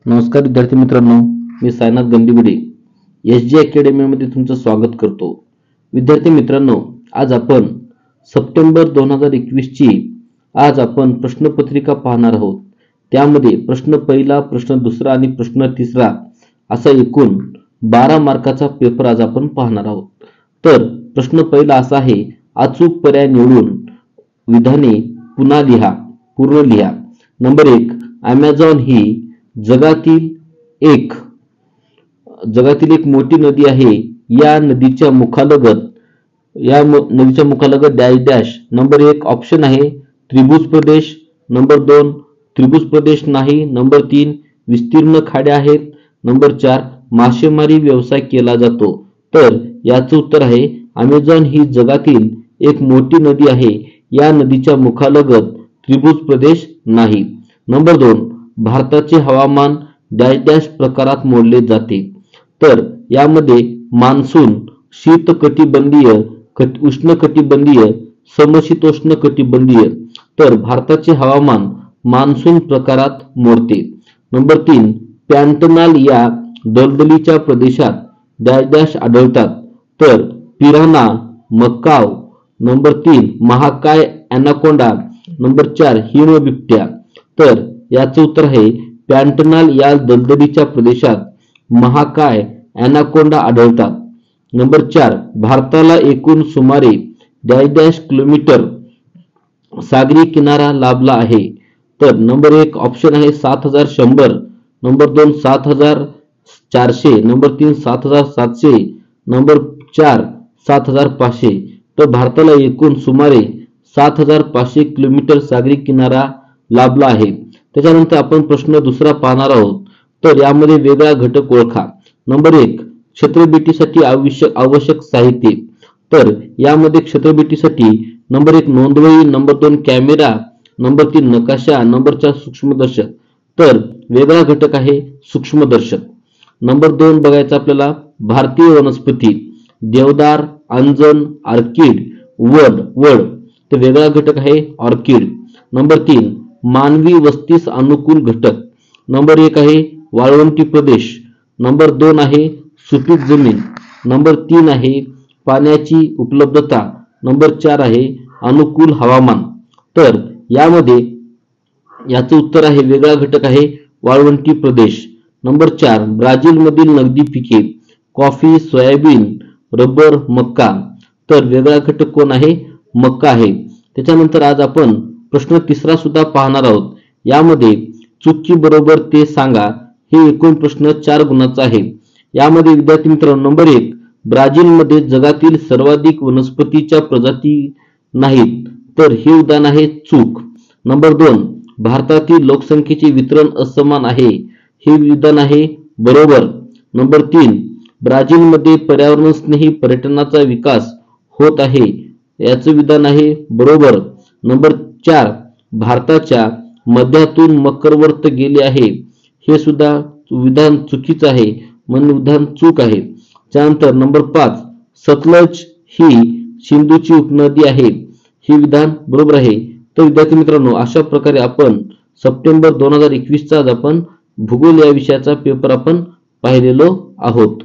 नमस्कार विद्यार्थी मित्रांनो, मी सायनाथ गंदीबुडे एस जी अकॅडमीमध्ये तुमचं स्वागत करतो. विद्यार्थी मित्रांनो, आज आपण सप्टेंबर 2021 ची आज आपण प्रश्नपत्रिका पाहणार आहोत. त्यामध्ये प्रश्न पहिला, प्रश्न दुसरा आणि प्रश्न तिसरा असा एकूण 12 मार्काचा पेपर आज आपण पाहणार आहोत. तर प्रश्न पहिला असा आहे, अचूक पर्याय निवडून विधाने पुन्हा लिहा, पूर्ण लिहा. नंबर 1, अमेझॉन ही जगातील एक मोठी नदी आहे. या नदीच्या मुखालगत डॅश डॅश. नंबर 1 ऑप्शन आहे त्रिभुज प्रदेश. नंबर 2 त्रिभुज प्रदेश नाही. नंबर 3 विस्तीर्ण खाड्या आहेत. नंबर 4 मासेमारी व्यवसाय केला जातो. तर याचं उत्तर आहे अमेझॉन ही जगातील एक मोठी नदी आहे. या नदीच्या मुखालगत त्रिभुज प्रदेश नाही. नंबर 2 भारताचे हवामान डॅश डॅश प्रकारात मोडले जाते. तर यामध्ये मान्सून, शीतकटिबंधीय, उष्णकटिबंधीय, समशीतोष्णकटिबंधीय. तर भारताचे हवामान मान्सून प्रकारात मोडते. नंबर 3 पॅन्टनाल या दलदलीच्या प्रदेशात डॅश डॅश आढळतात. तर पिरान्हा, मकाव. नंबर 3 महाकाय ॲनाकोंडा. नंबर 4 हिम बिबट्या. तर याचं उत्तर आहे पॅन्टनाल या दलदलीच्या प्रदेशात महाकाय ॲनाकोंडा आढळतात. नंबर 4 भारताला एकूण सुमारे डॅश डॅश किलोमीटर सागरी किनारा लाभला आहे. तर नंबर 1 ऑप्शन आहे 7100. नंबर 2 7400. नंबर 3 7700. नंबर 4 7500. तर भारताला एकूण सुमारे 7500 किलोमीटर सागरी किनारा लाभला आहे. त्याच्यानंतर आपण प्रश्न दुसरा पाहणार आहोत. तर यामध्ये वेगळा घटक ओळखा. नंबर 1 छत्रबेटीसाठी आवश्यक साहित्य. तर यामध्ये छत्रबेटीसाठी नंबर 1 नोंदवही. Number 2 camera. नंबर 3 नकाशा. नंबर 4 सूक्ष्मदर्शक. तर वेगळा घटक आहे सूक्ष्मदर्शक. नंबर 2 बघायचा आपल्याला भारतीय वनस्पती देवदार, अंजन, ऑर्किड, वड. तर वेगळा घटक आहे ऑर्किड. नंबर 3 मानवी वस्तीस अनुकूल घटक. नंबर 1 आहे वाळवंटी प्रदेश. नंबर 2 आहे सुपीक जमीन. नंबर 3 आहे पाण्याची उपलब्धता. नंबर 4 आहे अनुकूल हवामान. तर यामध्ये याचं उत्तर आहे वेगळा घटक आहे वाळवंटी प्रदेश. नंबर 4 ब्राझील मधील नगदी पिके कॉफी, सोयाबीन, रबर, मक्का. तर वेगळा घटक कोण आहे? मक्का आहे. त्याच्यानंतर आज आपण प्रश्न तिसरा सुद्धा पाहणार आहोत. यामध्ये चुकी बरोबर ते सांगा हे एकूण प्रश्न 4 गुणाचा आहे. यामध्ये विद्यार्थी मित्रांनो, नंबर 1 ब्राझीलमध्ये जगातील सर्वाधिक वनस्पतीच्या प्रजाती नाहीत. तर हे उदाहरण आहे चूक. नंबर 2 भारतातील लोकसंख्येचे वितरण असमान आहे. हे विधान आहे बरोबर. नंबर 3 ब्राझीलमध्ये पर्यावरण स्नेही पर्यटनाचा विकास होत आहे. याचं विधान आहे बरोबर. नंबर 4 भारताच्या मध्यातून मकरवर्त गेले आहे. हे सुद्धा विधान चुकीचं आहे, म्हणून विधान चूक आहे. त्यानंतर नंबर 5 सतलज ही सिंधूची उपनदी आहे. हे विधान बरोबर आहे. तर विद्यार्थी मित्रांनो, अशा प्रकारे आपण सप्टेंबर 2021 चा आपण भूगोल या विषयाचा पेपर आपण पाहिलेलो आहोत.